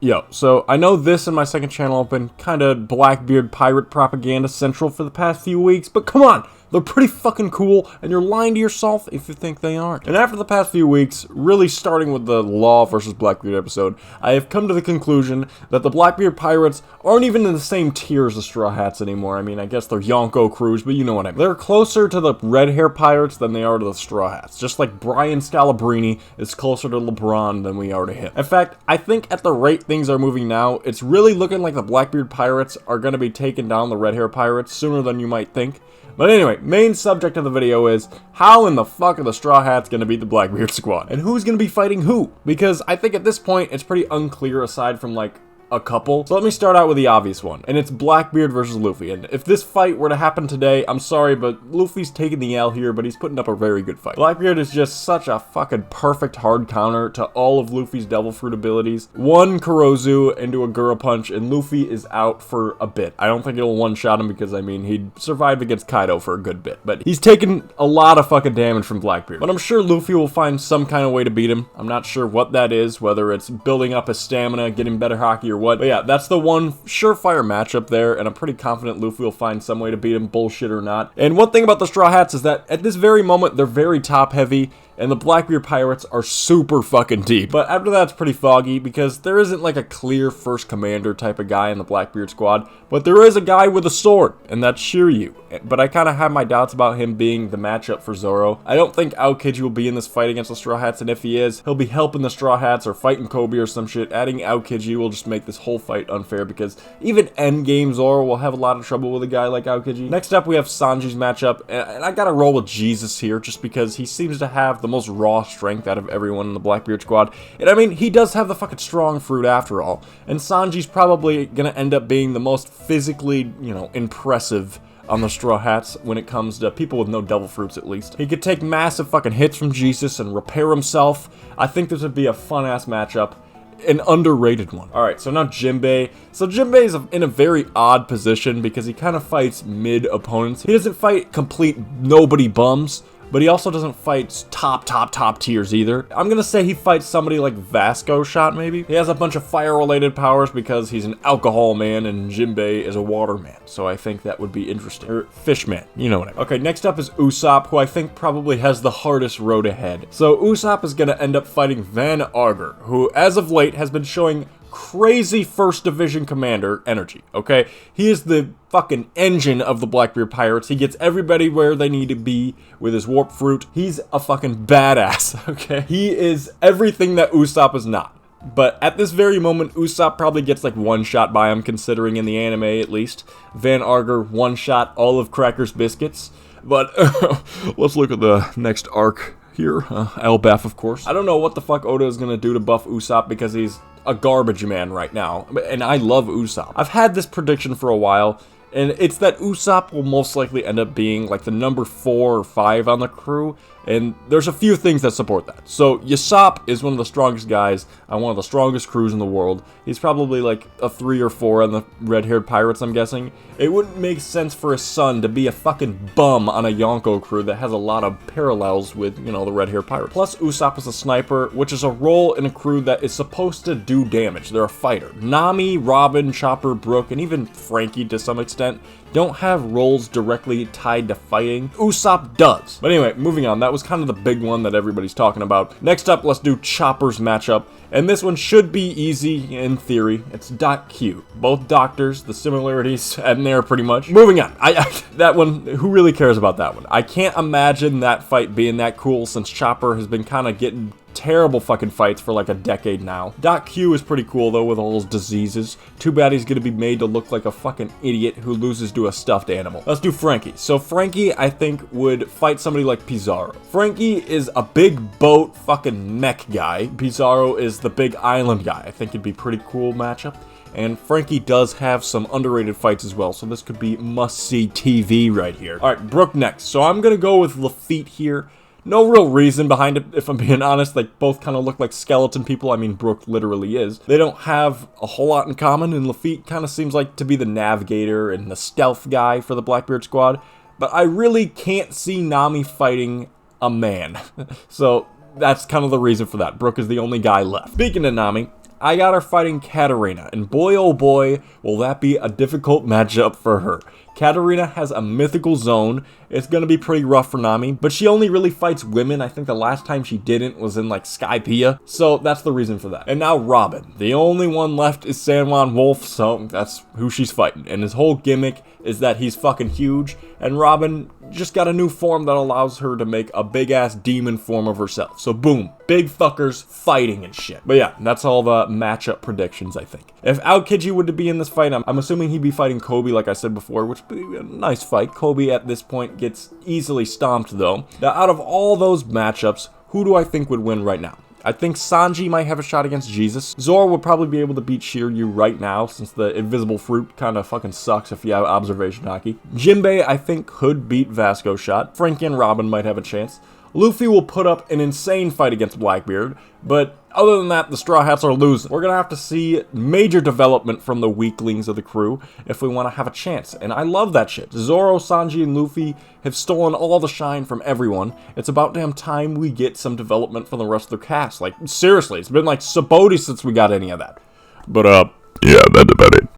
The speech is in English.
Yo, so I know this and my second channel have been kinda Blackbeard pirate propaganda central for the past few weeks, but come on! They're pretty fucking cool, and you're lying to yourself if you think they aren't. And after the past few weeks, really starting with the Law versus Blackbeard episode, I have come to the conclusion that the Blackbeard pirates aren't even in the same tier as the Strawhats anymore. I mean, I guess they're Yonko crews, but you know what I mean. They're closer to the red hair pirates than they are to the Strawhats, just like Brian Scalabrine is closer to LeBron than we are to him. In fact, I think at the rate things are moving now, it's really looking like the Blackbeard pirates are going to be taking down the red hair pirates sooner than you might think. But anyway, main subject of the video is, how in the fuck are the Strawhats gonna beat the Blackbeard squad? And who's gonna be fighting who? Because I think at this point, it's pretty unclear aside from like, a couple. So let me start out with the obvious one, and it's Blackbeard versus Luffy. And if this fight were to happen today, I'm sorry, but Luffy's taking the L here, but he's putting up a very good fight. Blackbeard is just such a fucking perfect hard counter to all of Luffy's Devil Fruit abilities. One Kurozu into a Gura Punch, and Luffy is out for a bit. I don't think it'll one-shot him because, I mean, he'd survived against Kaido for a good bit. But he's taken a lot of fucking damage from Blackbeard. But I'm sure Luffy will find some kind of way to beat him. I'm not sure what that is, whether it's building up his stamina, getting better hockey, or what. But yeah, that's the one surefire matchup there, and I'm pretty confident Luffy will find some way to beat him, bullshit or not. And one thing about the Straw Hats is that at this very moment, they're very top heavy, and the Blackbeard pirates are super fucking deep. But after that, it's pretty foggy, because there isn't like a clear first commander type of guy in the Blackbeard squad, but there is a guy with a sword, and that's Shiryu. But I kind of have my doubts about him being the matchup for Zoro. I don't think Aokiji will be in this fight against the Straw Hats, and if he is, he'll be helping the Straw Hats or fighting Kobe or some shit. Adding Aokiji will just make this whole fight unfair, because even endgame Zoro will have a lot of trouble with a guy like Aokiji. Next up, we have Sanji's matchup, and I gotta roll with Jesus here, just because he seems to have the most raw strength out of everyone in the Blackbeard squad. And I mean, he does have the fucking strong fruit after all, and Sanji's probably gonna end up being the most physically, you know, impressive on the Straw Hats when it comes to people with no devil fruits, at least. He could take massive fucking hits from Jesus and repair himself. I think this would be a fun-ass matchup. An underrated one. Alright, so now Jinbei. So Jinbei is in a very odd position because he kind of fights mid-opponents. He doesn't fight complete nobody bums, but he also doesn't fight top tiers either. I'm gonna say he fights somebody like Vasco Shot, maybe. He has a bunch of fire-related powers because he's an alcohol man and Jinbei is a water man. So I think that would be interesting. Or fish man, you know what I mean. Okay, next up is Usopp, who I think probably has the hardest road ahead. So Usopp is gonna end up fighting Van Arger, who as of late has been showing crazy first division commander energy, okay? He is the fucking engine of the Blackbeard pirates. He gets everybody where they need to be with his warp fruit. He's a fucking badass, okay? He is everything that Usopp is not. But at this very moment, Usopp probably gets like one shot by him, considering in the anime at least. Van Arger one shot all of Cracker's biscuits. But let's look at the next arc here. Elbaf, of course. I don't know what the fuck Oda is gonna do to buff Usopp because he's a garbage man right now, and I love Usopp. I've had this prediction for a while, and it's that Usopp will most likely end up being like the number 4 or 5 on the crew, and there's a few things that support that. So Usopp is one of the strongest guys on one of the strongest crews in the world. He's probably like a 3 or 4 on the red-haired pirates, I'm guessing. It wouldn't make sense for his son to be a fucking bum on a Yonko crew that has a lot of parallels with, you know, the red-haired pirates. Plus, Usopp is a sniper, which is a role in a crew that is supposed to do damage. They're a fighter. Nami, Robin, Chopper, Brook, and even Frankie to some extent don't have roles directly tied to fighting. Usopp does. But anyway, moving on. That was kind of the big one that everybody's talking about. Next up, let's do Chopper's matchup. And this one should be easy in theory. It's Doc Q. Both doctors, the similarities and there pretty much. Moving on. That one, who really cares about that one? I can't imagine that fight being that cool since Chopper has been kind of getting terrible fucking fights for like a decade now. Doc Q is pretty cool though with all his diseases. Too bad he's gonna be made to look like a fucking idiot who loses to a stuffed animal. Let's do Frankie. So Frankie, I think, would fight somebody like Pizarro. Frankie is a big boat fucking mech guy. Pizarro is the big island guy. I think it'd be a pretty cool matchup. And Frankie does have some underrated fights as well, so this could be must-see TV right here. Alright, Brook next. So I'm gonna go with Lafitte here. No real reason behind it, if I'm being honest. They both kind of look like skeleton people. I mean, Brook literally is. They don't have a whole lot in common, and Lafitte kind of seems like to be the navigator and the stealth guy for the Blackbeard squad. But I really can't see Nami fighting a man. So that's kind of the reason for that. Brook is the only guy left. Speaking of Nami, I got her fighting Katarina, and boy oh boy, will that be a difficult matchup for her. Katarina has a mythical zone. It's gonna be pretty rough for Nami, but she only really fights women. I think the last time she didn't was in like Skypiea, so that's the reason for that. And now Robin. The only one left is San Juan Wolf, so that's who she's fighting. And his whole gimmick is that he's fucking huge, and Robin just got a new form that allows her to make a big ass demon form of herself. So boom, big fuckers fighting and shit. But yeah, that's all the matchup predictions, I think. If Aokiji were to be in this fight, I'm assuming he'd be fighting Kobe, like I said before, which would be a nice fight. Kobe at this point gets easily stomped though. Now out of all those matchups, who do I think would win right now? I think Sanji might have a shot against Jesus. Zoro would probably be able to beat Shiryu right now, since the invisible fruit kind of fucking sucks if you have observation haki. Jinbei, I think, could beat Vasco Shot. Frankie and Robin might have a chance. Luffy will put up an insane fight against Blackbeard, but other than that, the Straw Hats are losing. We're gonna have to see major development from the weaklings of the crew if we want to have a chance, and I love that shit. Zoro, Sanji, and Luffy have stolen all the shine from everyone. It's about damn time we get some development from the rest of the cast. Like, seriously, it's been like Sabaody since we got any of that. But, yeah, that's about it.